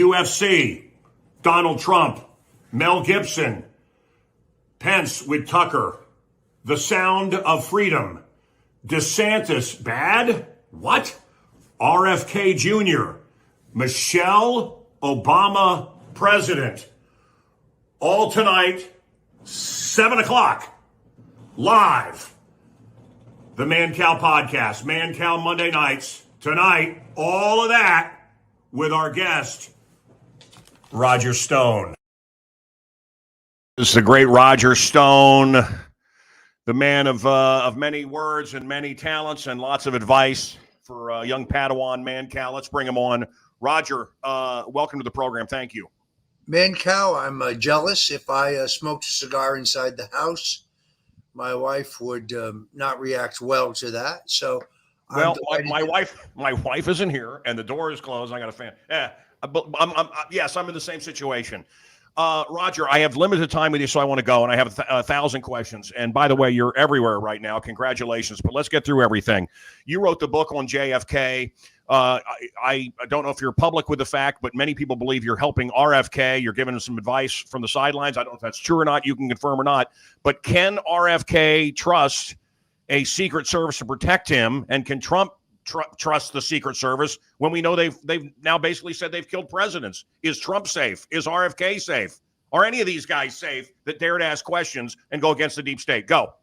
UFC, Donald Trump, Mel Gibson, Pence with Tucker, The Sound of Freedom, DeSantis, bad? What? RFK Jr., Michelle Obama, president. All tonight, 7 o'clock, live. The Mancow podcast, Mancow Monday nights. Tonight, all of that with our guest, Roger Stone. This is the great Roger Stone, the man of many words and many talents and lots of advice for young Padawan Mancow. Let's bring him on. Roger, welcome to the program. Thank you. Mancow, I'm jealous. If I smoked a cigar inside the house, my wife would not react well to that. So, well, my wife isn't here, and the door is closed. I got a fan. Yeah, but yes, I'm in the same situation. Roger, I have limited time with you, so I want to go, and I have 1,000 questions. And by the way, you're everywhere right now. Congratulations, but let's get through everything. You wrote the book on JFK. I don't know if you're public with the fact, but many people believe you're helping RFK. You're giving him some advice from the sidelines. I don't know if that's true or not. You can confirm or not. But can RFK trust a Secret Service to protect him, and can Trump trust the Secret Service when we know they've now basically said they've killed presidents? Is Trump safe? Is RFK safe? Are any of these guys safe that dare to ask questions and go against the deep state? Go.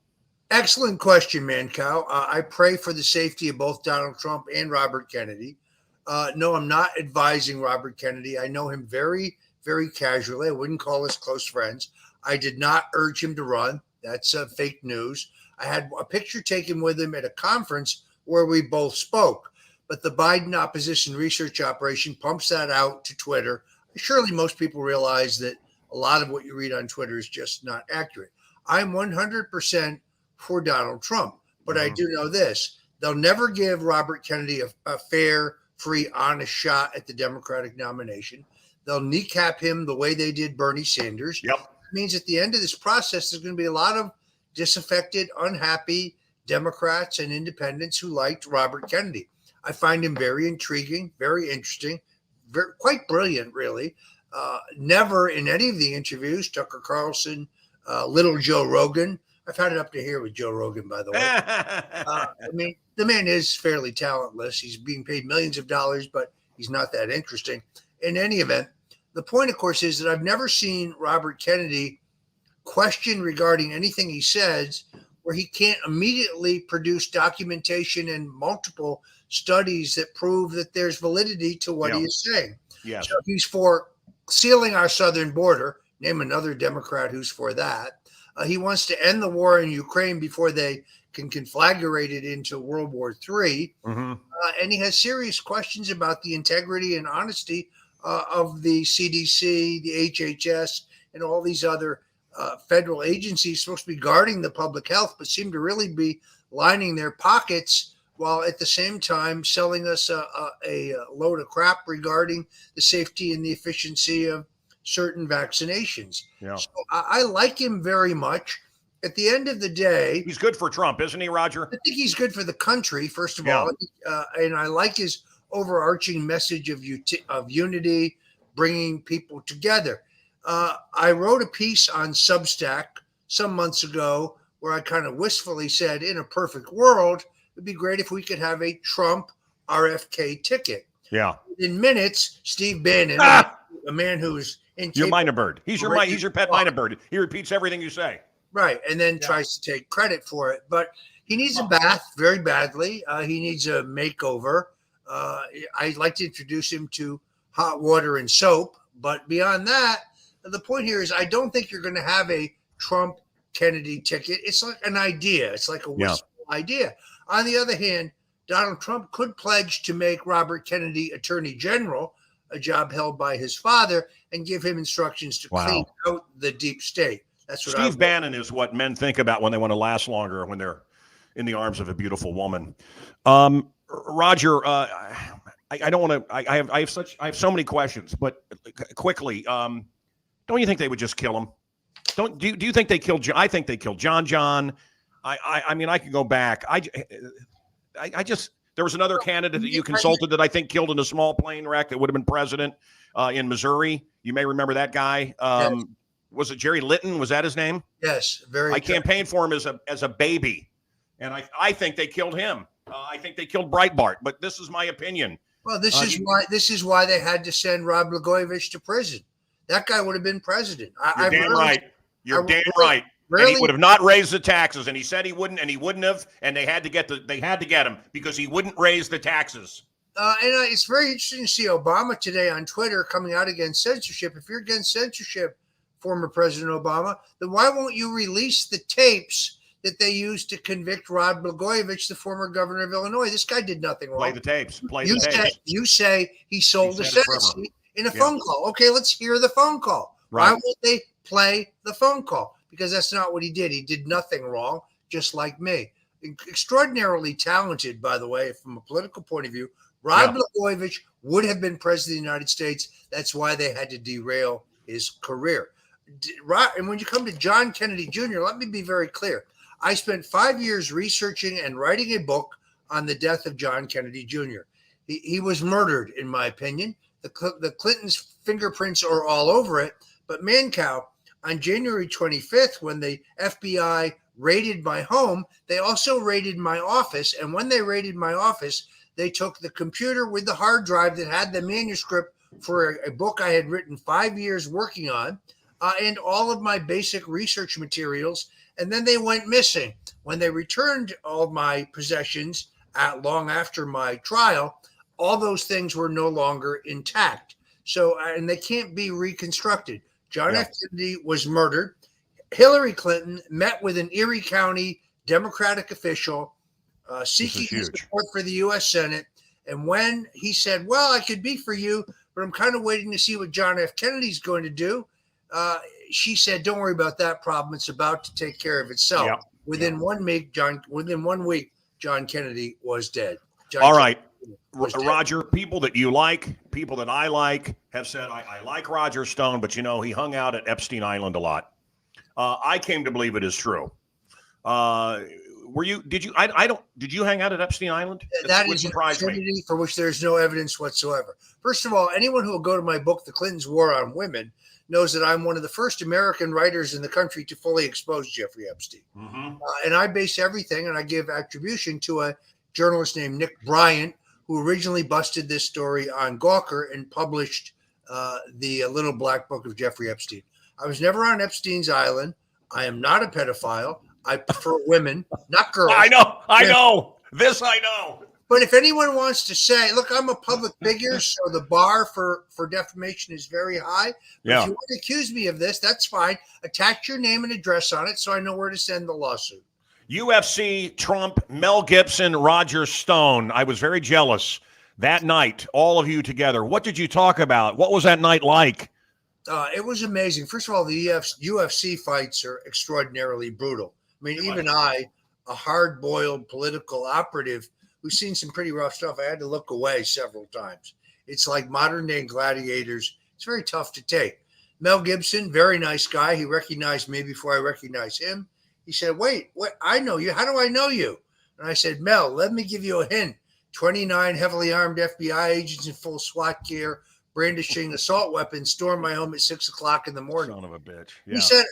Excellent question, Mancow. I pray for the safety of both Donald Trump and Robert Kennedy. No, I'm not advising Robert Kennedy. I know him very, very casually. I wouldn't call us close friends. I did not urge him to run. That's fake news. I had a picture taken with him at a conference where we both spoke, but the Biden opposition research operation pumps that out to Twitter. Surely most people realize that a lot of what you read on Twitter is just not accurate. I'm 100% for Donald Trump, but I do know this: they'll never give Robert Kennedy a fair, free, honest shot at the Democratic nomination. They'll kneecap him the way they did Bernie Sanders. Yep. It means at the end of this process, there's going to be a lot of disaffected, unhappy Democrats and independents who liked Robert Kennedy. I find him very intriguing, very interesting, quite brilliant, really. Never in any of the interviews, Tucker Carlson, little Joe Rogan. I've had it up to here with Joe Rogan, by the way. I mean, the man is fairly talentless. He's being paid millions of dollars, but he's not that interesting. In any event, the point, of course, is that I've never seen Robert Kennedy question regarding anything he says where he can't immediately produce documentation and multiple studies that prove that there's validity to what he is saying. Yes. So he's for sealing our southern border. Name another Democrat who's for that. He wants to end the war in Ukraine before they can conflagrate it into World War III. And he has serious questions about the integrity and honesty of the CDC, the HHS, and all these other federal agencies supposed to be guarding the public health, but seem to really be lining their pockets while at the same time selling us a load of crap regarding the safety and the efficiency of certain vaccinations. Yeah. So I like him very much. At the end of the day, he's good for Trump, isn't he, Roger? I think he's good for the country, first of all. And I like his overarching message of unity, bringing people together. I wrote a piece on Substack some months ago where I kind of wistfully said, in a perfect world, it'd be great if we could have a Trump RFK ticket. Yeah. In minutes, Steve Bannon, a man who's your minor bird. He's your pet minor bird. He repeats everything you say. Right. And then tries to take credit for it. But he needs a bath very badly. He needs a makeover. I'd like to introduce him to hot water and soap. But beyond that, the point here is I don't think you're going to have a Trump Kennedy ticket. It's like an idea. It's like a wistful idea. On the other hand, Donald Trump could pledge to make Robert Kennedy Attorney General, a job held by his father, and give him instructions to clean out the deep state. That's what Steve Bannon is what men think about when they want to last longer, when they're in the arms of a beautiful woman. Roger, I don't want to. I have so many questions, but quickly, don't you think they would just kill him? Do you think they killed? I think they killed John. I mean, I could go back. I just There was another candidate that you consulted that I think killed in a small plane wreck that would have been president in Missouri. You may remember that guy. Yes. Was it Jerry Litton? Was that his name? Yes, very. I campaigned for him as a baby, and I think they killed him. I think they killed Breitbart, but this is my opinion. Well, this is why they had to send Rod Blagojevich to prison. That guy would have been president. You're damn right. You're damn right. And he would have not raised the taxes, and he said he wouldn't, and he wouldn't have, and they had to get him because he wouldn't raise the taxes. It's very interesting to see Obama today on Twitter coming out against censorship. If you're against censorship, former President Obama, then why won't you release the tapes that they used to convict Rod Blagojevich, the former governor of Illinois? This guy did nothing wrong. Play the tapes. You say he sold the Senate seat in a phone call. Okay, let's hear the phone call. Right. Why won't they play the phone call? Because that's not what he did. He did nothing wrong, just like me. Extraordinarily talented, by the way, from a political point of view. Rod Blagojevich would have been president of the United States. That's why they had to derail his career. And when you come to John Kennedy Jr., let me be very clear. I spent 5 years researching and writing a book on the death of John Kennedy Jr. He was murdered, in my opinion. The Clintons' fingerprints are all over it. But Mancow, on January 25th, when the FBI raided my home, they also raided my office. And when they raided my office, they took the computer with the hard drive that had the manuscript for a book I had written 5 years working on, and all of my basic research materials. And then they went missing. When they returned all of my possessions long after my trial, all those things were no longer intact. So, and they can't be reconstructed. John F. Kennedy was murdered. Hillary Clinton met with an Erie County Democratic official seeking his support for the U.S. Senate. And when he said, well, I could be for you, but I'm kind of waiting to see what John F. Kennedy's going to do, she said, don't worry about that problem. It's about to take care of itself. Yep. Within 1 week, John Kennedy was dead. All right. Roger, people that you like, people that I like, have said, I like Roger Stone, but, he hung out at Epstein Island a lot. I came to believe it is true. Did you hang out at Epstein Island? That is an absurdity for which there's no evidence whatsoever. First of all, anyone who will go to my book, The Clintons' War on Women, knows that I'm one of the first American writers in the country to fully expose Jeffrey Epstein. Mm-hmm. And I base everything, and I give attribution to a journalist named Nick Bryant, who originally busted this story on Gawker and published the Little Black Book of Jeffrey Epstein. I was never on Epstein's Island. I am not a pedophile. I prefer women, not girls. I know. This I know. But if anyone wants to say, look, I'm a public figure, so the bar for defamation is very high. But if you want to accuse me of this, that's fine. Attach your name and address on it so I know where to send the lawsuit. UFC, Trump, Mel Gibson, Roger Stone. I was very jealous that night, all of you together. What did you talk about? What was that night like? It was amazing. First of all, the UFC fights are extraordinarily brutal. I mean, even I, a hard-boiled political operative who's seen some pretty rough stuff, I had to look away several times. It's like modern-day gladiators. It's very tough to take. Mel Gibson, very nice guy. He recognized me before I recognized him. He said, wait, I know you. How do I know you? And I said, Mel, let me give you a hint. 29 heavily armed FBI agents in full SWAT gear, brandishing assault weapons, stormed my home at 6 o'clock in the morning. Son of a bitch. Yeah. He said,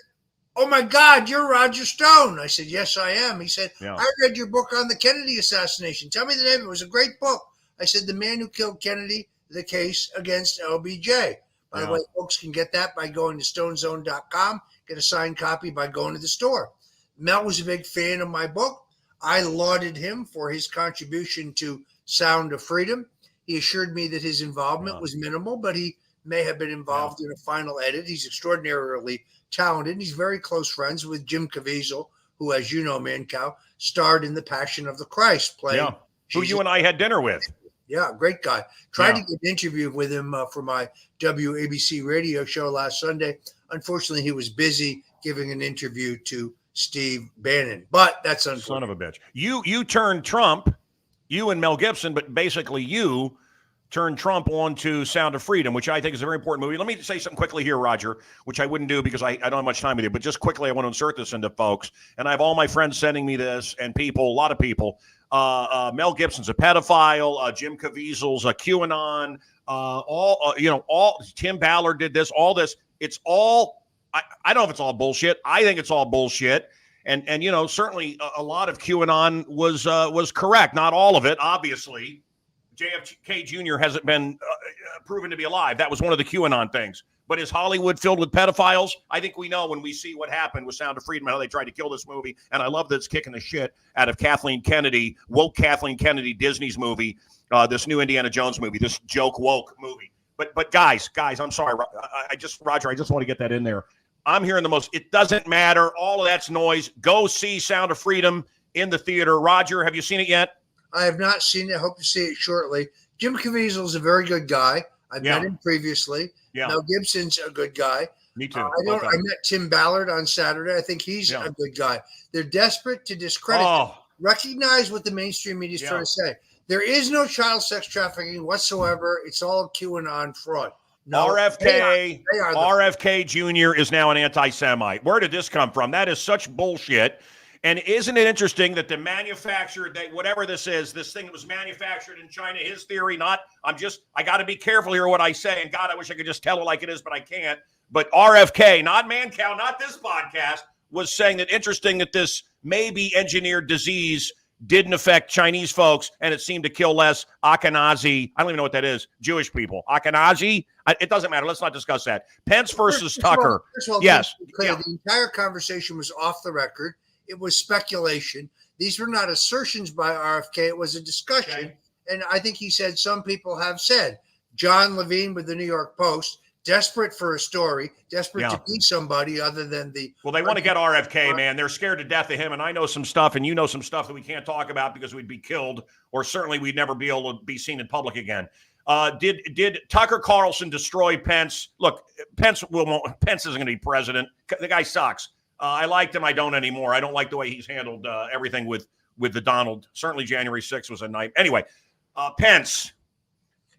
oh, my God, you're Roger Stone. I said, yes, I am. He said, I read your book on the Kennedy assassination. Tell me the name. It was a great book. I said, The Man Who Killed Kennedy, the case against LBJ. By the way, folks can get that by going to stonezone.com, get a signed copy by going to the store. Mel was a big fan of my book. I lauded him for his contribution to Sound of Freedom. He assured me that his involvement was minimal, but he may have been involved in a final edit. He's extraordinarily talented. He's very close friends with Jim Caviezel, who, as you know, Mancow, starred in The Passion of the Christ play. Yeah, who you and I had dinner with. Yeah, great guy. Tried to get an interview with him for my WABC radio show last Sunday. Unfortunately, he was busy giving an interview to Steve Bannon, but that's unfortunate. Son of a bitch. You turned Trump, you and Mel Gibson, but basically you turned Trump on to Sound of Freedom, which I think is a very important movie. Let me say something quickly here, Roger, which I wouldn't do because I don't have much time with you, but just quickly, I want to insert this into folks. And I have all my friends sending me this and people, a lot of people. Mel Gibson's a pedophile. Jim Caviezel's a QAnon. All Tim Ballard did this, all this. It's all, I don't know if it's all bullshit. I think it's all bullshit. And certainly a lot of QAnon was correct. Not all of it, obviously. JFK Jr. hasn't been proven to be alive. That was one of the QAnon things. But is Hollywood filled with pedophiles? I think we know when we see what happened with Sound of Freedom, how they tried to kill this movie. And I love that it's kicking the shit out of Kathleen Kennedy, woke Kathleen Kennedy, Disney's movie, this new Indiana Jones movie, this joke woke movie. But guys, I'm sorry. Roger, I just want to get that in there. I'm hearing it doesn't matter. All of that's noise. Go see Sound of Freedom in the theater. Roger, have you seen it yet? I have not seen it. I hope to see it shortly. Jim Caviezel is a very good guy. I've met him previously. Yeah. Mel Gibson's a good guy. Me too. I met Tim Ballard on Saturday. I think he's a good guy. They're desperate to discredit him. Recognize what the mainstream media is trying to say. There is no child sex trafficking whatsoever. It's all QAnon fraud. No, RFK Jr. is now an anti-Semite. Where did this come from? That is such bullshit. And isn't it interesting that the manufacturer, whatever this is, this thing that was manufactured in China, his theory, I got to be careful here what I say. And God, I wish I could just tell it like it is, but I can't. But RFK, not Mancow, not this podcast, was saying that interesting that this maybe engineered disease didn't affect Chinese folks, and it seemed to kill less Ashkenazi. I don't even know what that is. Jewish people. Ashkenazi? It doesn't matter. Let's not discuss that. Pence versus Tucker. First of all, yes. The entire conversation was off the record. It was speculation. These were not assertions by RFK. It was a discussion. Okay. And I think he said some people have said. John Levine with the New York Post, desperate for a story, desperate to be somebody other than the... Well, they want to get RFK, man. They're scared to death of him. And I know some stuff, and you know some stuff that we can't talk about because we'd be killed, or certainly we'd never be able to be seen in public again. Did Tucker Carlson destroy Pence? Look, Pence isn't going to be president. The guy sucks. I liked him. I don't anymore. I don't like the way he's handled everything with the Donald. Certainly January 6th was a night. Anyway, Pence,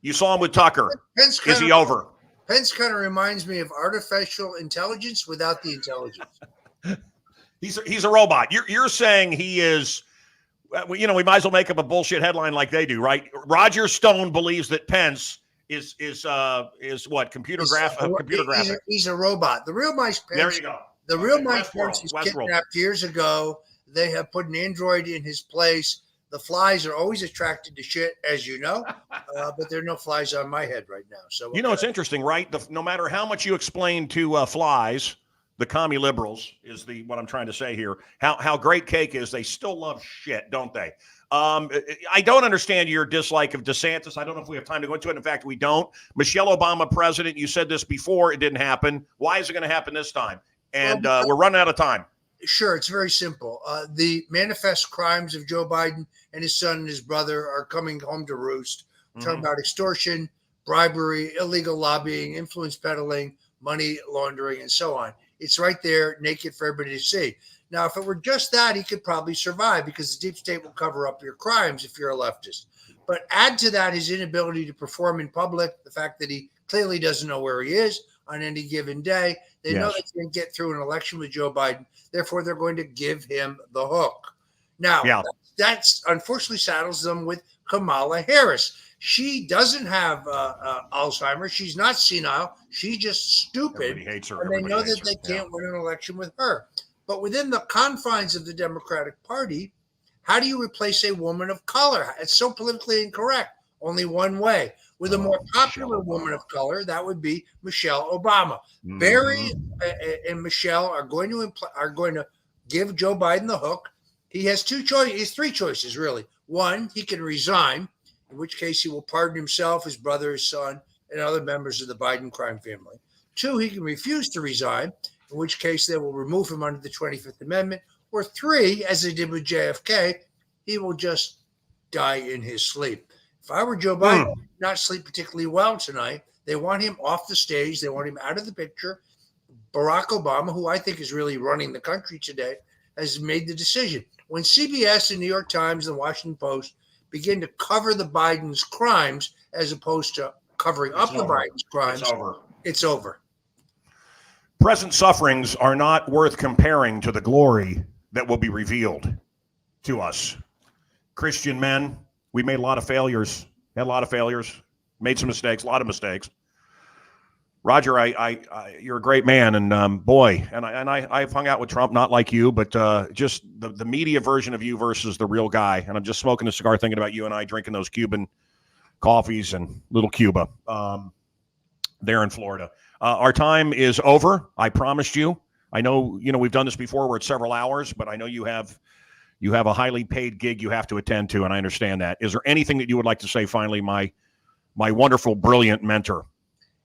you saw him with Tucker. Is he over? Pence kind of reminds me of artificial intelligence without the intelligence. He's a robot. You're saying he is, we might as well make up a bullshit headline like they do, right? Roger Stone believes that Pence is what? Computer graphic. He's a robot. The real Mike Pence. There you go. The real Mike Pence was kidnapped years ago. They have put an android in his place. The flies are always attracted to shit, as you know, but there are no flies on my head right now. So it's interesting, right? No matter how much you explain to flies, the commie liberals is what I'm trying to say here. How great cake is, they still love shit, don't they? I don't understand your dislike of DeSantis. I don't know if we have time to go into it. In fact, we don't. Michelle Obama president. You said this before. It didn't happen. Why is it going to happen this time? And we're running out of time. Sure, it's very simple. The manifest crimes of Joe Biden and his son and his brother are coming home to roost. We're talking about extortion, bribery, illegal lobbying, influence peddling, money laundering, and so on. It's right there, naked for everybody to see. Now, if it were just that, he could probably survive because the deep state will cover up your crimes if you're a leftist. But add to that his inability to perform in public, the fact that he clearly doesn't know where he is on any given day. They know they can get through an election with Joe Biden. Therefore, they're going to give him the hook. Now, that's unfortunately saddles them with Kamala Harris. She doesn't have Alzheimer's. She's not senile. She's just stupid. Everybody hates her. And they know that they can't win an election with her. But within the confines of the Democratic Party, how do you replace a woman of color? It's so politically incorrect. Only one way. With a more popular woman of color, that would be Michelle Obama. Barry and Michelle are going to give Joe Biden the hook. He has two choices. He has three choices, really. One, he can resign, in which case he will pardon himself, his brother, his son, and other members of the Biden crime family. Two, he can refuse to resign, in which case they will remove him under the 25th Amendment. Or three, as they did with JFK, he will just die in his sleep. If I were Joe Biden, I would not sleep particularly well tonight. They want him off the stage. They want him out of the picture. Barack Obama, who I think is really running the country today, has made the decision. When CBS, the New York Times, the Washington Post begin to cover the Biden's crimes as opposed to covering up the Biden's crimes, it's over. Present sufferings are not worth comparing to the glory that will be revealed to us. Christian men, we made a lot of failures, made some mistakes, a lot of mistakes. Roger, you're a great man, and boy, I've hung out with Trump, not like you, but just the media version of you versus the real guy. And I'm just smoking a cigar, thinking about you and I drinking those Cuban coffees and little Cuba there in Florida. Our time is over. I promised you. I know, we've done this before. We're at several hours, but I know you have a highly paid gig you have to attend to, and I understand that. Is there anything that you would like to say? Finally, my wonderful, brilliant mentor.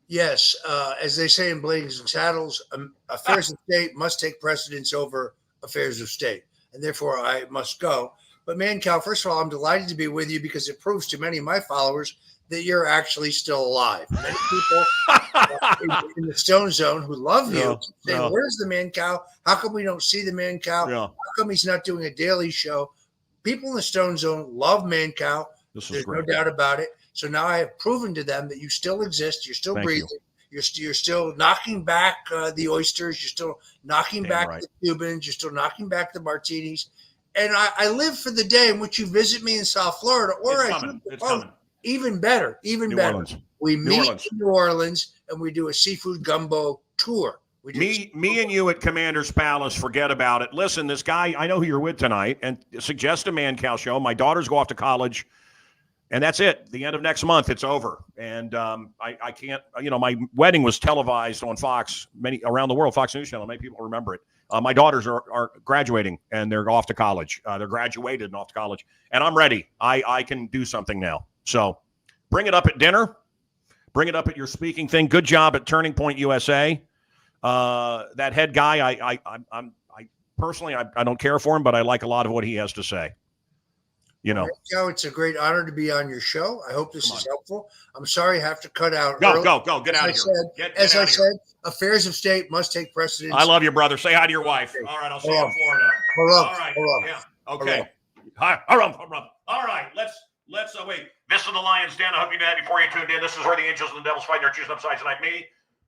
Yes, as they say in Blazing Saddles, affairs of state must take precedence over affairs of state, and therefore I must go. But Mancow, first of all, I'm delighted to be with you because it proves to many of my followers that you're actually still alive. Many people in the Stone Zone who love you say, where's the Mancow? How come we don't see the Mancow? How come he's not doing a daily show? People in the Stone Zone love Mancow. There's no doubt about it. So now I have proven to them that you still exist. You're still breathing. You're still knocking back the oysters. You're still knocking back the Cubans. You're still knocking back the martinis. And I live for the day in which you visit me in South Florida. Or it's coming. Even better. New Orleans. We meet in New Orleans and we do a seafood gumbo tour. Me and you at Commander's Palace, forget about it. Listen, this guy, I know who you're with tonight, and suggest a Mancow show. My daughters go off to college. And that's it. The end of next month, it's over. And I can't, my wedding was televised on Fox, around the world, Fox News Channel. Many people remember it. My daughters are graduating, and they're off to college. They're graduated and off to college. And I'm ready. I can do something now. So bring it up at dinner. Bring it up at your speaking thing. Good job at Turning Point USA. That head guy, I personally, I don't care for him, but I like a lot of what he has to say. Joe, it's a great honor to be on your show. I hope this is helpful. I'm sorry I have to cut out. Go. Get out of here. As I said, affairs of state must take precedence. I love you, brother. Say hi to your wife. All right, I'll see you in Florida. All right. Yeah. Okay. Hi. All right. Let's wait. This is the Lion's Den. I hope you know that before you tuned in. This is where the angels and the devils fight. They're choosing upsides tonight. Me,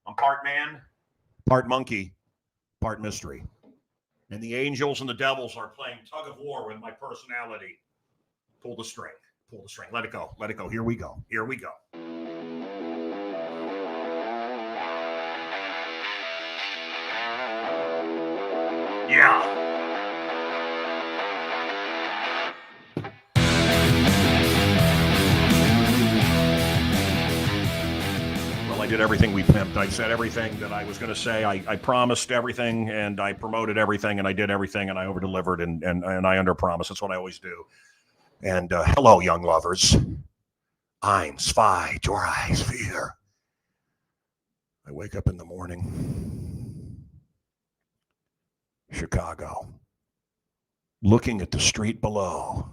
I'm part man, part monkey, part mystery. And the angels and the devils are playing tug of war with my personality. Pull the string. Let it go. Here we go. Yeah. Well, I did everything we pimped. I said everything that I was going to say. I promised everything, and I promoted everything, and I did everything, and I over-delivered, and I under-promised. That's what I always do. And hello, young lovers. I'm zwei, your eyes fear. I wake up in the morning, Chicago, looking at the street below.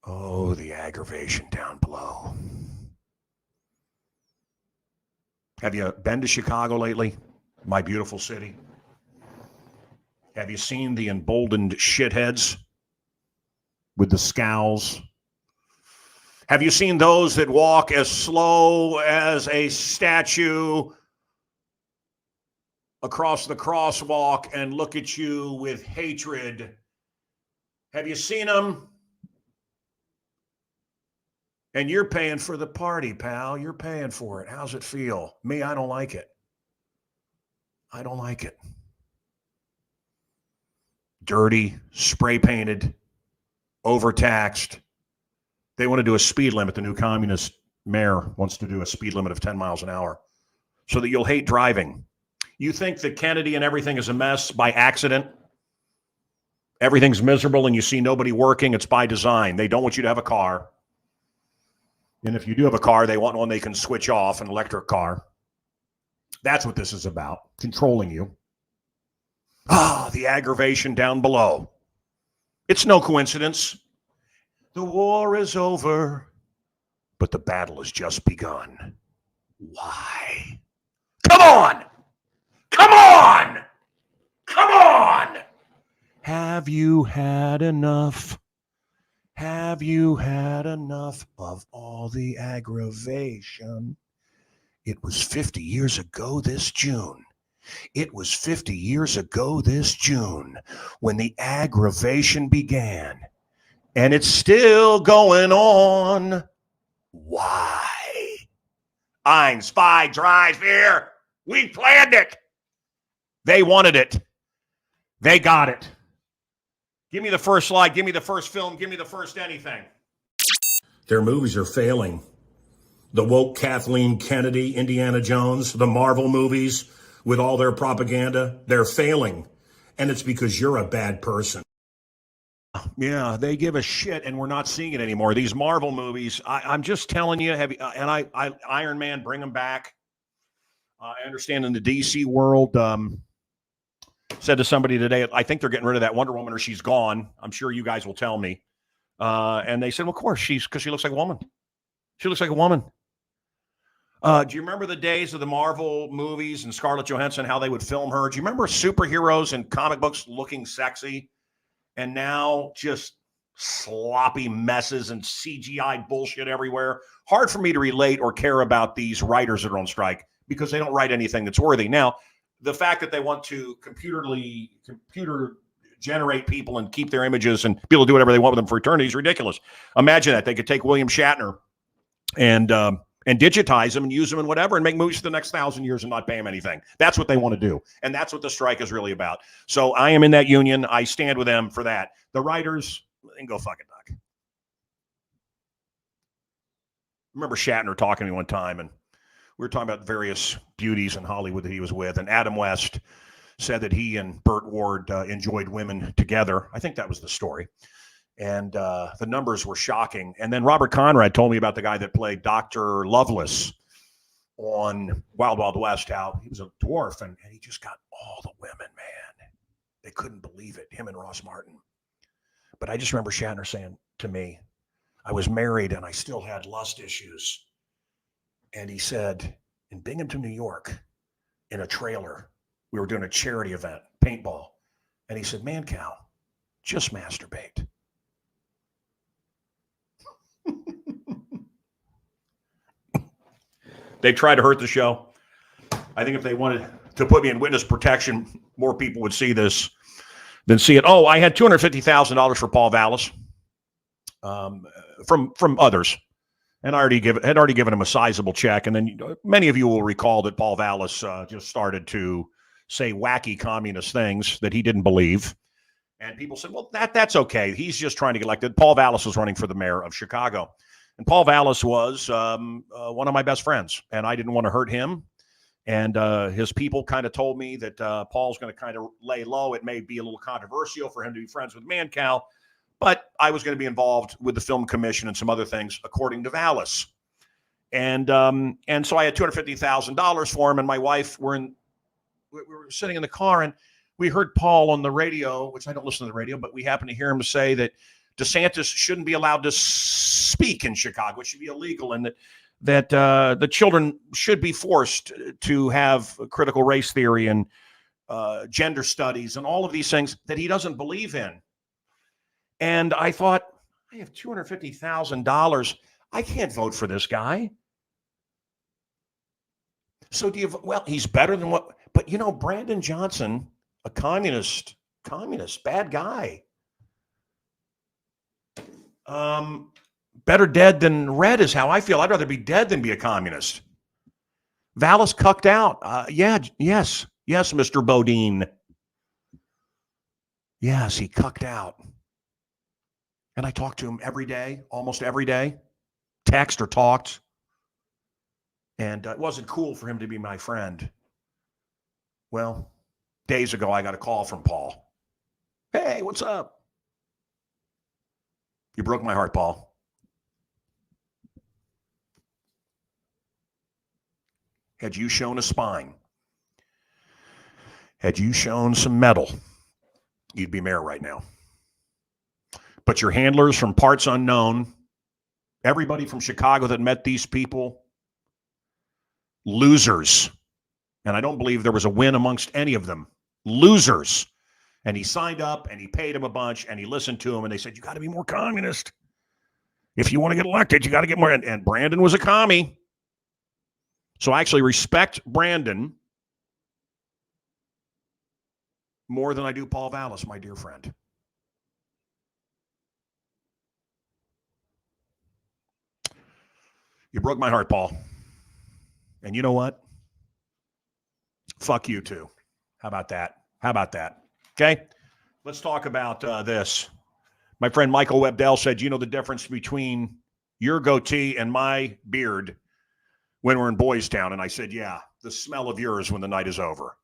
Oh, the aggravation down below. Have you been to Chicago lately? My beautiful city. Have you seen the emboldened shitheads with the scowls? Have you seen those that walk as slow as a statue across the crosswalk and look at you with hatred? Have you seen them? And you're paying for the party, pal. You're paying for it. How's it feel? Me, I don't like it. Dirty, spray painted, overtaxed. They want to do a speed limit. The new communist mayor wants to do a speed limit of 10 miles an hour so that you'll hate driving. You think that Kennedy and everything is a mess by accident? Everything's miserable and you see nobody working. It's by design. They don't want you to have a car. And if you do have a car, they want one they can switch off, an electric car. That's what this is about, controlling you. The aggravation down below. It's no coincidence. The war is over, but the battle has just begun. Why? Come on! Have you had enough? Have you had enough of all the aggravation? It was 50 years ago this June. It was 50 years ago this June when the aggravation began. And it's still going on. Why? Ein, Zwei, Drei, Vier. We planned it. They wanted it. They got it. Give me the first slide. Give me the first film. Give me the first anything. Their movies are failing. The woke Kathleen Kennedy, Indiana Jones, the Marvel movies with all their propaganda, they're failing. And it's because you're a bad person. Yeah, they give a shit, and we're not seeing it anymore. These Marvel movies, I'm just telling you, Iron Man, bring them back. I understand in the DC world, said to somebody today, I think they're getting rid of that Wonder Woman or she's gone. I'm sure you guys will tell me. And they said, well, of course, because she looks like a woman. She looks like a woman. Do you remember the days of the Marvel movies and Scarlett Johansson, how they would film her? Do you remember superheroes and comic books looking sexy? And now just sloppy messes and CGI bullshit everywhere. Hard for me to relate or care about these writers that are on strike because they don't write anything that's worthy. Now, the fact that they want to computer generate people and keep their images and people do whatever they want with them for eternity is ridiculous. Imagine that. They could take William Shatner and digitize them and use them in whatever and make movies for the next 1,000 years and not pay them anything. That's what they want to do. And that's what the strike is really about. So I am in that union. I stand with them for that. The writers, they can go fuck it, Doc. I remember Shatner talking to me one time, and we were talking about various beauties in Hollywood that he was with. And Adam West said that he and Burt Ward enjoyed women together. I think that was the story. And the numbers were shocking. And then Robert Conrad told me about the guy that played Dr. Lovelace on Wild Wild West, how he was a dwarf and he just got all the women, man. They couldn't believe it, him and Ross Martin. But I just remember Shatner saying to me, I was married and I still had lust issues. And he said, in Binghamton, New York, in a trailer, we were doing a charity event, paintball. And he said, Mancow, just masturbate. They tried to hurt the show. I think if they wanted to put me in witness protection, more people would see this than see it. Oh, I had $250,000 for Paul Vallis from others. And I had already given him a sizable check. And then many of you will recall that Paul Vallis just started to say wacky communist things that he didn't believe. And people said, well, that's okay. He's just trying to get elected. Paul Vallis was running for the mayor of Chicago. And Paul Vallis was one of my best friends. And I didn't want to hurt him. And his people kind of told me that Paul's going to kind of lay low. It may be a little controversial for him to be friends with Mancow. But I was going to be involved with the film commission and some other things, according to Vallis. And so I had $250,000 for him. And my wife, we were sitting in the car and we heard Paul on the radio, which I don't listen to the radio, but we happened to hear him say that DeSantis shouldn't be allowed to speak in Chicago. It should be illegal. And that the children should be forced to have critical race theory and gender studies and all of these things that he doesn't believe in. And I thought, I have $250,000. I can't vote for this guy. So well, he's better than what, but Brandon Johnson, a communist, bad guy. Better dead than red is how I feel. I'd rather be dead than be a communist. Vallis cucked out. Yes, Mr. Bodine. Yes, he cucked out. And I talked to him every day, almost every day, text or talked. And it wasn't cool for him to be my friend. Well, days ago, I got a call from Paul. Hey, what's up? You broke my heart, Paul. Had you shown a spine, had you shown some metal, you'd be mayor right now. But your handlers from parts unknown, everybody from Chicago that met these people, losers. And I don't believe there was a win amongst any of them. Losers. And he signed up and he paid him a bunch and he listened to him and they said, you got to be more communist. If you want to get elected, you got to get more. And Brandon was a commie. So I actually respect Brandon more than I do Paul Vallis, my dear friend. You broke my heart, Paul. And you know what? Fuck you too. How about that? Okay? Let's talk about this. My friend Michael Webdell said, you know the difference between your goatee and my beard when we're in Boys Town? And I said, yeah, the smell of yours when the night is over.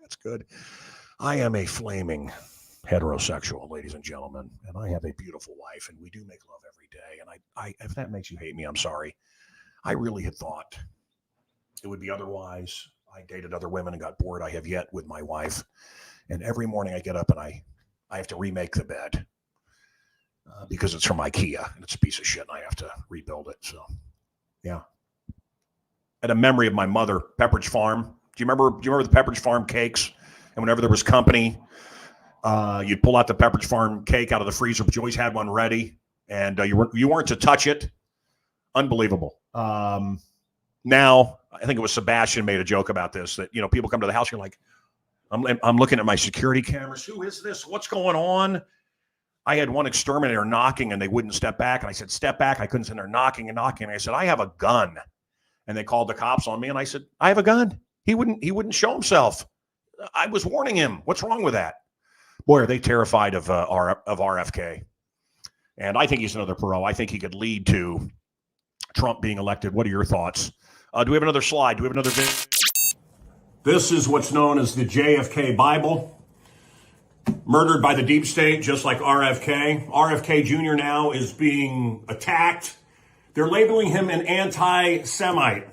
That's good. I am a flaming heterosexual, ladies and gentlemen, and I have a beautiful wife, and we do make love every day. And I if that makes you hate me, I'm sorry. I really had thought it would be otherwise. I dated other women and got bored. I have yet with my wife. And every morning I get up and I have to remake the bed because it's from IKEA and it's a piece of shit and I have to rebuild it. So, yeah. I had a memory of my mother, Pepperidge Farm. Do you remember the Pepperidge Farm cakes? And whenever there was company, you'd pull out the Pepperidge Farm cake out of the freezer, but you always had one ready, and you weren't to touch it. Unbelievable. Now, I think it was Sebastian made a joke about this, that, people come to the house, you're like, I'm looking at my security cameras. Who is this? What's going on? I had one exterminator knocking, and they wouldn't step back. And I said, step back. I couldn't sit there knocking. And I said, I have a gun. And they called the cops on me. And I said, I have a gun. He wouldn't show himself. I was warning him. What's wrong with that? Boy, are they terrified of RFK. And I think he's another pro. I think he could lead to Trump being elected. What are your thoughts? Do we have another slide? Do we have another video? This is what's known as the JFK Bible. Murdered by the deep state, just like RFK. RFK Jr. now is being attacked. They're labeling him an anti-Semite.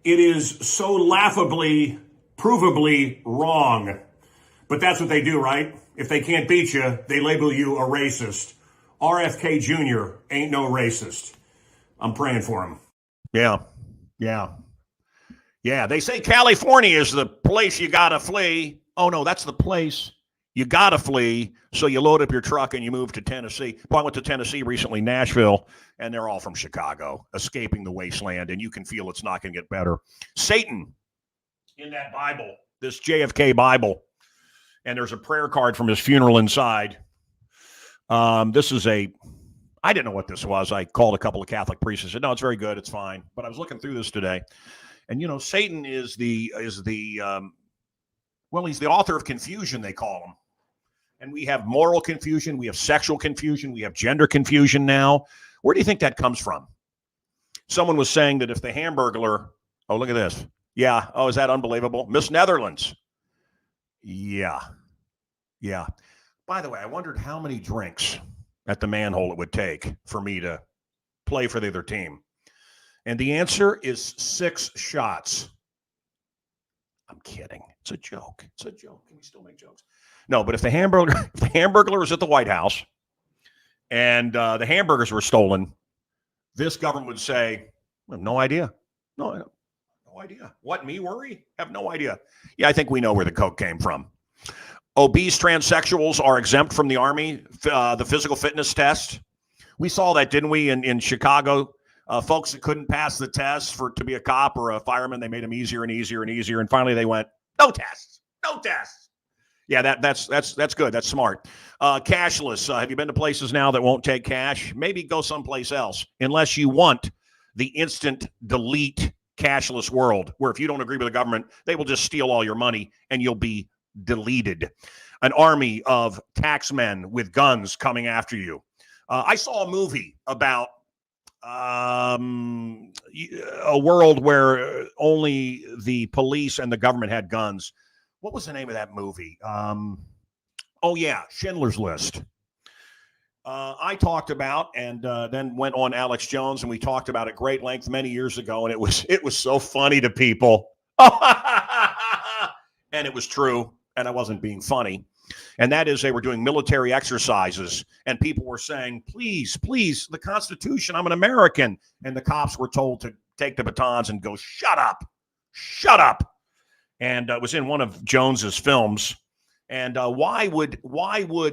It is so laughably, provably wrong. But that's what they do, right? If they can't beat you, they label you a racist. RFK Jr. ain't no racist. I'm praying for him. Yeah. They say California is the place you gotta flee. Oh no, that's the place you gotta flee. So you load up your truck and you move to Tennessee. Well, I went to Tennessee recently, Nashville, and they're all from Chicago, escaping the wasteland, and you can feel it's not going to get better. Satan in that Bible, this JFK Bible, and there's a prayer card from his funeral inside. This is I didn't know what this was. I called a couple of Catholic priests and said, no, it's very good. It's fine. But I was looking through this today. And, Satan is he's the author of confusion, they call him. And we have moral confusion. We have sexual confusion. We have gender confusion now. Where do you think that comes from? Someone was saying that if the Hamburglar, oh, look at this. Yeah. Oh, is that unbelievable? Miss Netherlands. Yeah. By the way, I wondered how many drinks at the manhole it would take for me to play for the other team. And the answer is 6 shots. I'm kidding. It's a joke. Can we still make jokes? No, but if the Hamburglar was at the White House and the hamburgers were stolen, this government would say, I have no idea. No idea. What, me worry? Have no idea. Yeah, I think we know where the coke came from. Obese transsexuals are exempt from the Army, the physical fitness test. We saw that, didn't we, in Chicago? Folks that couldn't pass the test to be a cop or a fireman, they made them easier and easier and easier. And finally they went, no tests. Yeah, that's good. That's smart. Cashless. Have you been to places now that won't take cash? Maybe go someplace else, unless you want the instant delete cashless world, where if you don't agree with the government, they will just steal all your money and you'll be deleted. An army of taxmen with guns coming after you. I saw a movie about a world where only the police and the government had guns. What was the name of that movie? Schindler's List. I talked about and then went on Alex Jones, and we talked about it great length many years ago, and it was so funny to people. And it was true, and I wasn't being funny. And that is, they were doing military exercises, and people were saying, please, the Constitution, I'm an American. And the cops were told to take the batons and go, shut up. And it was in one of Jones's films. And why would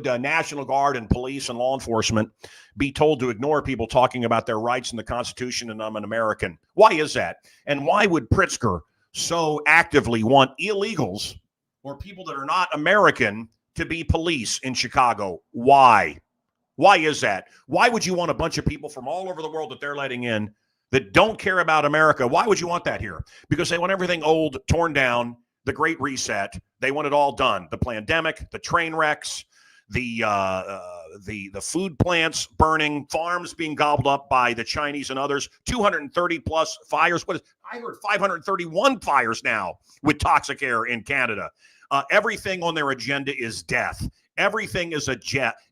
National Guard and police and law enforcement be told to ignore people talking about their rights in the Constitution and I'm an American? Why is that? And why would Pritzker so actively want illegals or people that are not American to be police in Chicago? Why? Why is that? Why would you want a bunch of people from all over the world that they're letting in that don't care about America? Why would you want that here? Because they want everything old, torn down, the Great Reset. They want it all done. The pandemic, the train wrecks, the food plants burning, farms being gobbled up by the Chinese and others, 230 plus fires. I heard 531 fires now with toxic air in Canada. Everything on their agenda is death. Everything is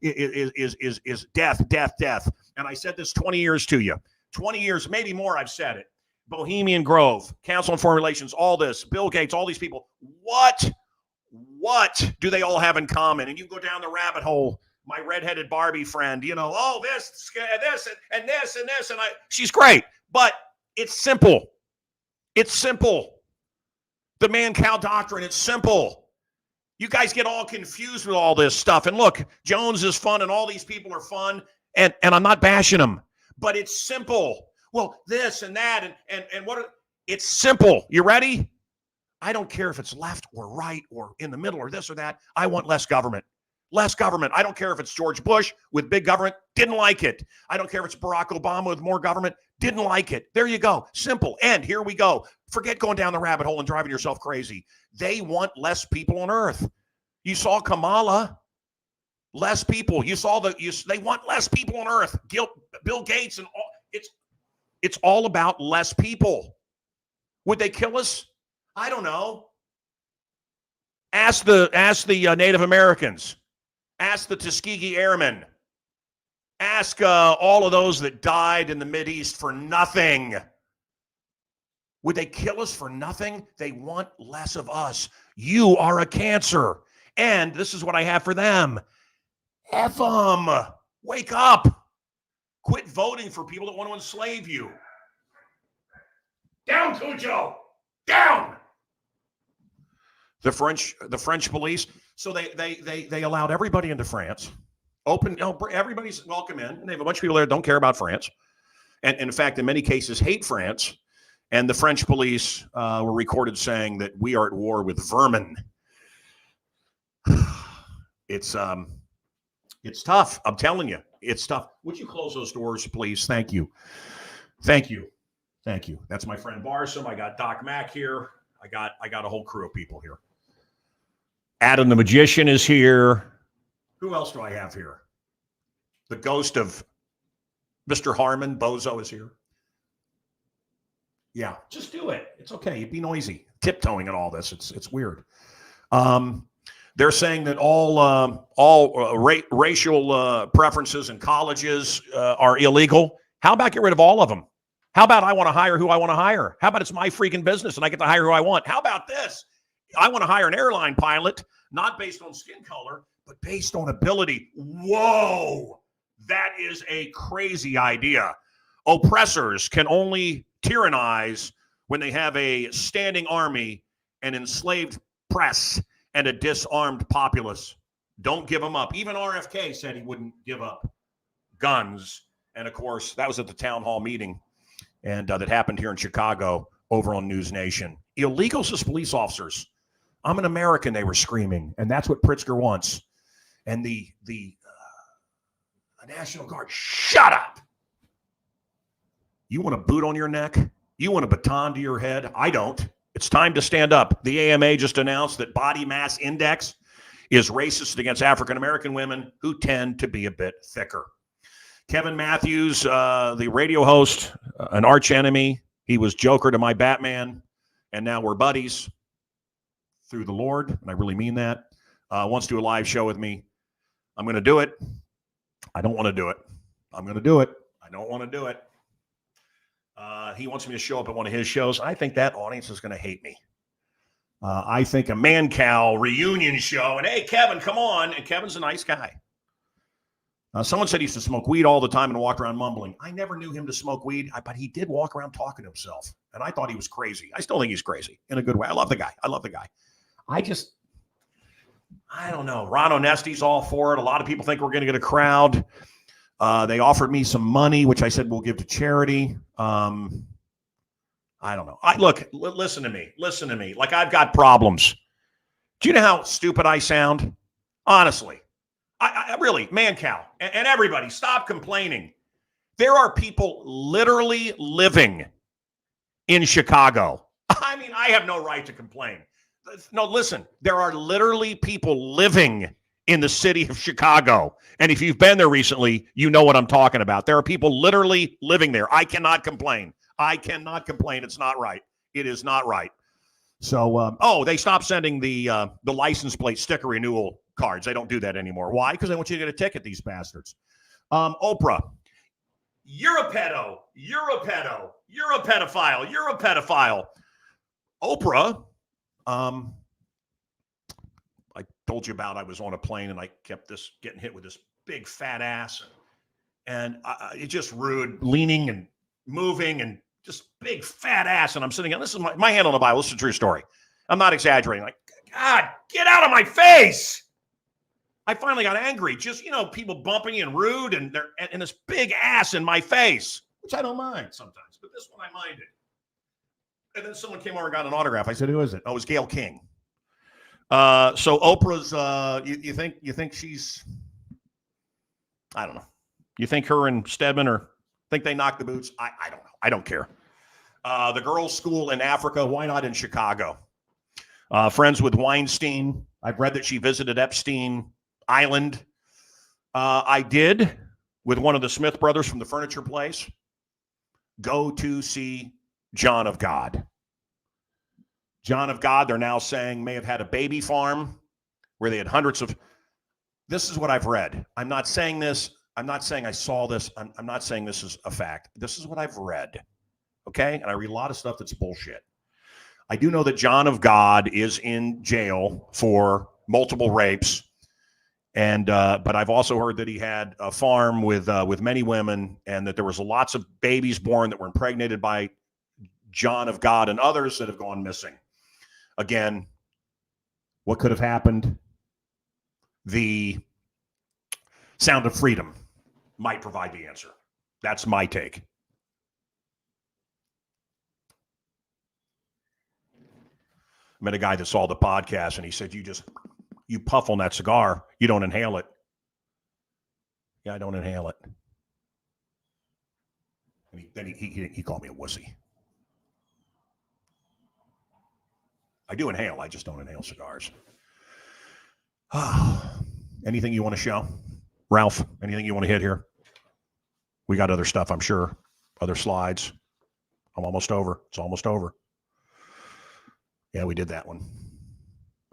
is death, death, death. And I said this 20 years to you. 20 years, maybe more, I've said it. Bohemian Grove, Council on Foreign Relations, all this, Bill Gates, all these people. What do they all have in common? And you go down the rabbit hole. My redheaded Barbie friend, this, and this, and this, and she's great. But it's simple. It's simple. The Mancow Doctrine, it's simple. You guys get all confused with all this stuff. And look, Jones is fun and all these people are fun. And I'm not bashing them, but it's simple. Well, this and that and what it's simple. You ready? I don't care if it's left or right or in the middle or this or that. I want less government. Less government. I don't care if it's George Bush with big government. Didn't like it. I don't care if it's Barack Obama with more government. Didn't like it. There you go. Simple. And here we go. Forget going down the rabbit hole and driving yourself crazy. They want less people on earth. You saw Kamala. Less people. You saw they want less people on earth. Bill Gates and all. It's all about less people. Would they kill us? I don't know. Ask the Native Americans. Ask the Tuskegee Airmen. Ask all of those that died in the Mideast for nothing. Would they kill us for nothing? They want less of us. You are a cancer. And this is what I have for them. F them. Wake up. Quit voting for people that want to enslave you. Down, Cujo. Down. The French police. So they allowed everybody into France. Everybody's welcome in. And they have a bunch of people there that don't care about France. And in fact, in many cases, hate France. And the French police were recorded saying that we are at war with vermin. It's tough. I'm telling you, it's tough. Would you close those doors, please? Thank you. Thank you. Thank you. That's my friend Barsom. I got Doc Mack here. I got a whole crew of people here. Adam the Magician is here. Who else do I have here? The ghost of Mr. Harmon, Bozo, is here. Yeah, just do it. It's okay. Be noisy. Tiptoeing and all this. It's weird. They're saying that all racial preferences in colleges are illegal. How about get rid of all of them? How about I want to hire who I want to hire? How about it's my freaking business and I get to hire who I want? How about this? I want to hire an airline pilot, not based on skin color, but based on ability. Whoa, that is a crazy idea. Oppressors can only tyrannize when they have a standing army, an enslaved press, and a disarmed populace. Don't give them up. Even RFK said he wouldn't give up guns. And of course, that was at the town hall meeting. And that happened here in Chicago over on News Nation. Illegals as police officers. I'm an American, they were screaming. And that's what Pritzker wants. And the National Guard, shut up. You want a boot on your neck? You want a baton to your head? I don't. It's time to stand up. The AMA just announced that body mass index is racist against African-American women who tend to be a bit thicker. Kevin Matthews, the radio host, an arch enemy. He was Joker to my Batman, and now we're buddies through the Lord, and I really mean that. Wants to do a live show with me. I'm going to do it. I don't want to do it. I'm going to do it. I don't want to do it. He wants me to show up at one of his shows. I think that audience is going to hate me. I think a Mancow reunion show, and hey, Kevin, come on. And Kevin's a nice guy. Someone said he used to smoke weed all the time and walk around mumbling. I never knew him to smoke weed, but he did walk around talking to himself. And I thought he was crazy. I still think he's crazy in a good way. I love the guy. I don't know. Ron Onesti's all for it. A lot of people think we're going to get a crowd. They offered me some money, which I said we'll give to charity. I don't know. Listen to me. Listen to me. Like, I've got problems. Do you know how stupid I sound? Honestly. I really, Mancow, and everybody, stop complaining. There are people literally living in Chicago. I mean, I have no right to complain. No, listen, there are literally people living in the city of Chicago. And if you've been there recently, you know what I'm talking about. There are people literally living there. I cannot complain. I cannot complain. It's not right. It is not right. So, they stopped sending the license plate sticker renewal cards. They don't do that anymore. Why? Because they want you to get a ticket, these bastards. Oprah, you're a pedo. You're a pedo. You're a pedophile. You're a pedophile. Oprah, I told you about I was on a plane and I kept getting hit with this big fat ass. And it just rude, leaning and moving and just big fat ass. And I'm sitting, this is my hand on the Bible. This is a true story. I'm not exaggerating. Like, God, get out of my face. I finally got angry. Just, people bumping and rude and this big ass in my face, which I don't mind sometimes, but this one I minded. And then someone came over and got an autograph. I said, who is it? Oh, it was Gayle King. So Oprah's, you think she's, I don't know. You think her and Stedman think they knocked the boots? I don't know. I don't care. The girls' school in Africa, why not in Chicago? Friends with Weinstein. I've read that she visited Epstein Island. I did, with one of the Smith brothers from the furniture place, go to see John of God. John of God, they're now saying, may have had a baby farm where they had hundreds of. This is what I've read. I'm not saying this. I'm not saying I saw this. I'm not saying this is a fact. This is what I've read. Okay? And I read a lot of stuff that's bullshit. I do know that John of God is in jail for multiple rapes. And but I've also heard that he had a farm with many women, and that there was lots of babies born that were impregnated by John of God and others that have gone missing. Again, what could have happened? The sound of freedom might provide the answer. That's my take. I met a guy that saw the podcast, and he said, you puff on that cigar, you don't inhale it. Yeah, I don't inhale it. And then he called me a wussy. I do inhale. I just don't inhale cigars. Anything you want to show? Ralph, anything you want to hit here? We got other stuff, I'm sure. Other slides. I'm almost over. It's almost over. Yeah, we did that one.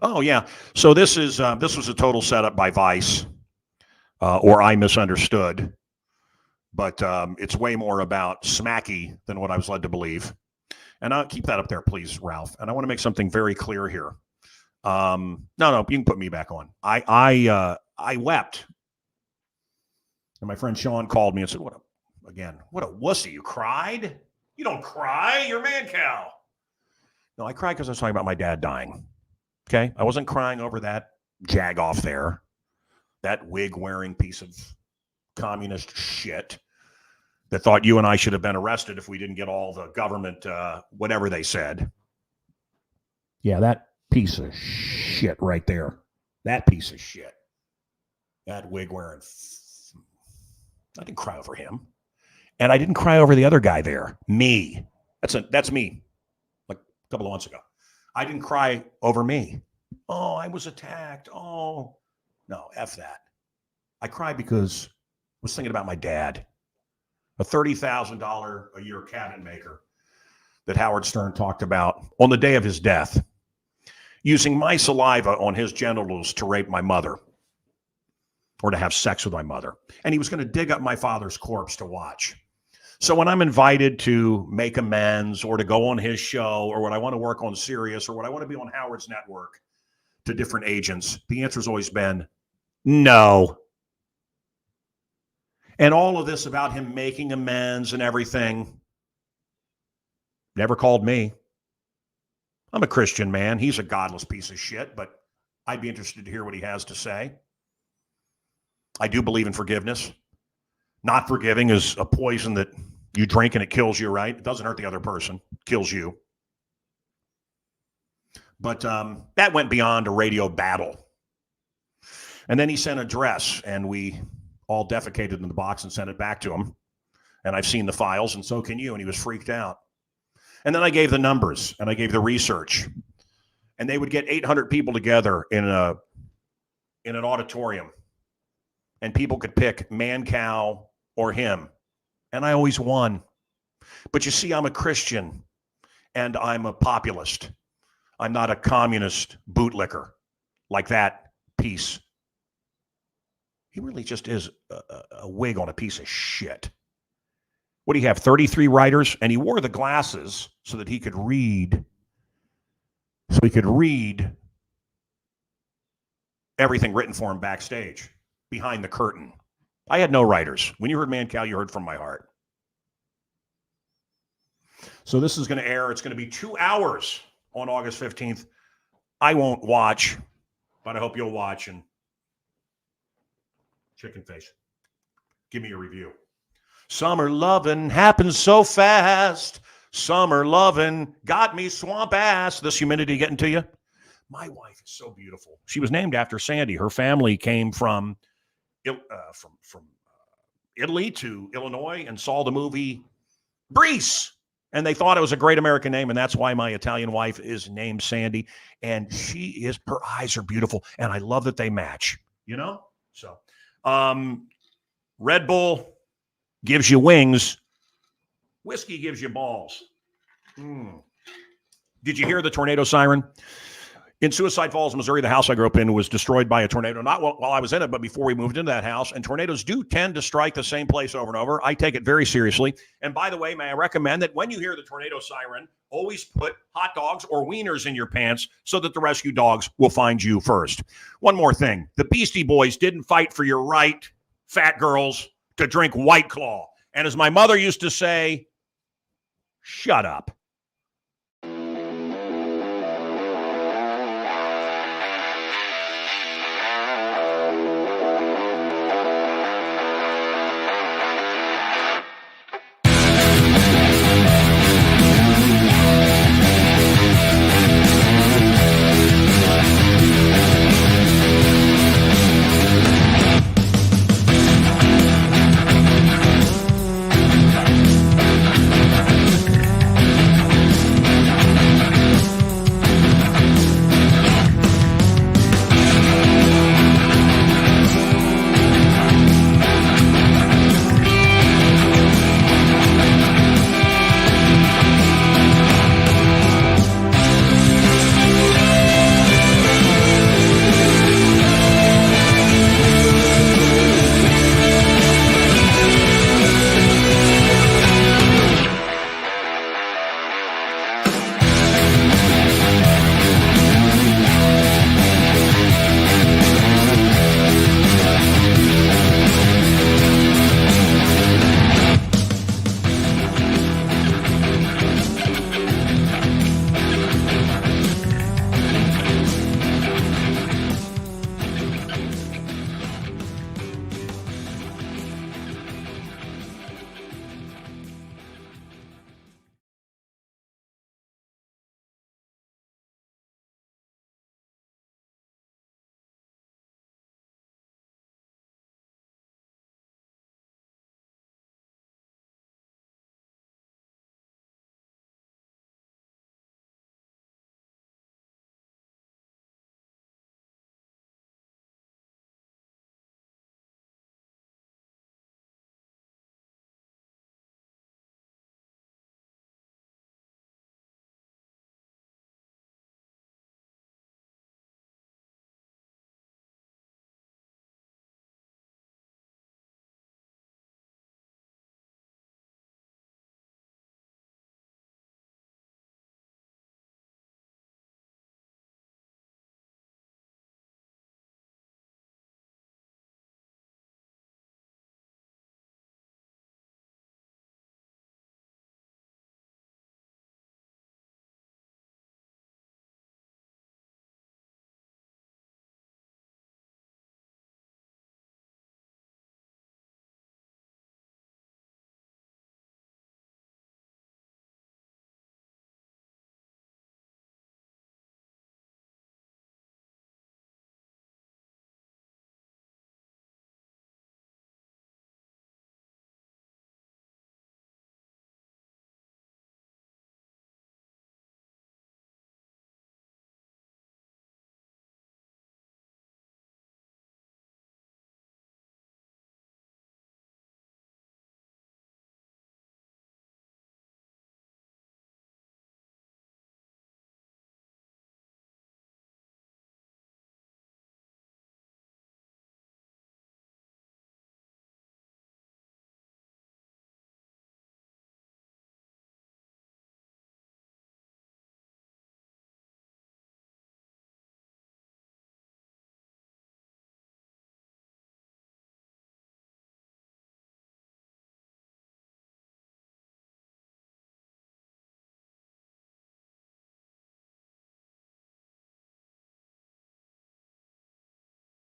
Oh, yeah. So this was a total setup by Vice, or I misunderstood. But it's way more about Smacky than what I was led to believe. And I'll keep that up there, please, Ralph. And I want to make something very clear here. No, you can put me back on. I wept. And my friend Sean called me and said, what a wussy. You cried? You don't cry. You're Mancow. No, I cried because I was talking about my dad dying. Okay? I wasn't crying over that jag off there. That wig-wearing piece of communist shit that thought you and I should have been arrested if we didn't get all the government, whatever they said. Yeah, that piece of shit right there. That piece of shit. That wig-wearing. I didn't cry over him. And I didn't cry over the other guy there. Me. That's me. Like a couple of months ago. I didn't cry over me. Oh, I was attacked. Oh. No, F that. I cried because I was thinking about my dad. A $30,000 a year cabinet maker that Howard Stern talked about on the day of his death, using my saliva on his genitals to rape my mother or to have sex with my mother. And he was going to dig up my father's corpse to watch. So when I'm invited to make amends or to go on his show or when I want to work on Sirius or when I want to be on Howard's network to different agents, the answer's always been no. And all of this about him making amends and everything never called me. I'm a Christian man. He's a godless piece of shit, but I'd be interested to hear what he has to say. I do believe in forgiveness. Not forgiving is a poison that you drink and it kills you, right? It doesn't hurt the other person, it kills you. But that went beyond a radio battle. And then he sent an address, and we all defecated in the box and sent it back to him. And I've seen the files, and so can you. And he was freaked out. And then I gave the numbers, and I gave the research. And they would get 800 people together in an auditorium. And people could pick Mancow or him. And I always won. But you see, I'm a Christian, and I'm a populist. I'm not a communist bootlicker like that piece. He really just is a wig on a piece of shit. What do you have, 33 writers? And he wore the glasses so that he could read. So he could read everything written for him backstage, behind the curtain. I had no writers. When you heard Mancow, you heard from my heart. So this is going to air. It's going to be 2 hours on August 15th. I won't watch, but I hope you'll watch. And chicken face, give me a review. Summer lovin' happens so fast. Summer lovin' got me swamp ass. This humidity getting to you? My wife is so beautiful. She was named after Sandy. Her family came from Italy to Illinois and saw the movie Grease. And they thought it was a great American name, and that's why my Italian wife is named Sandy. And her eyes are beautiful, and I love that they match, you know? So, Red Bull gives you wings. Whiskey gives you balls. Did you hear the tornado siren? In Suicide Falls, Missouri, the house I grew up in was destroyed by a tornado, not while I was in it, but before we moved into that house. And tornadoes do tend to strike the same place over and over. I take it very seriously. And by the way, may I recommend that when you hear the tornado siren, always put hot dogs or wieners in your pants so that the rescue dogs will find you first. One more thing. The Beastie Boys didn't fight for your right, fat girls, to drink White Claw. And as my mother used to say, shut up.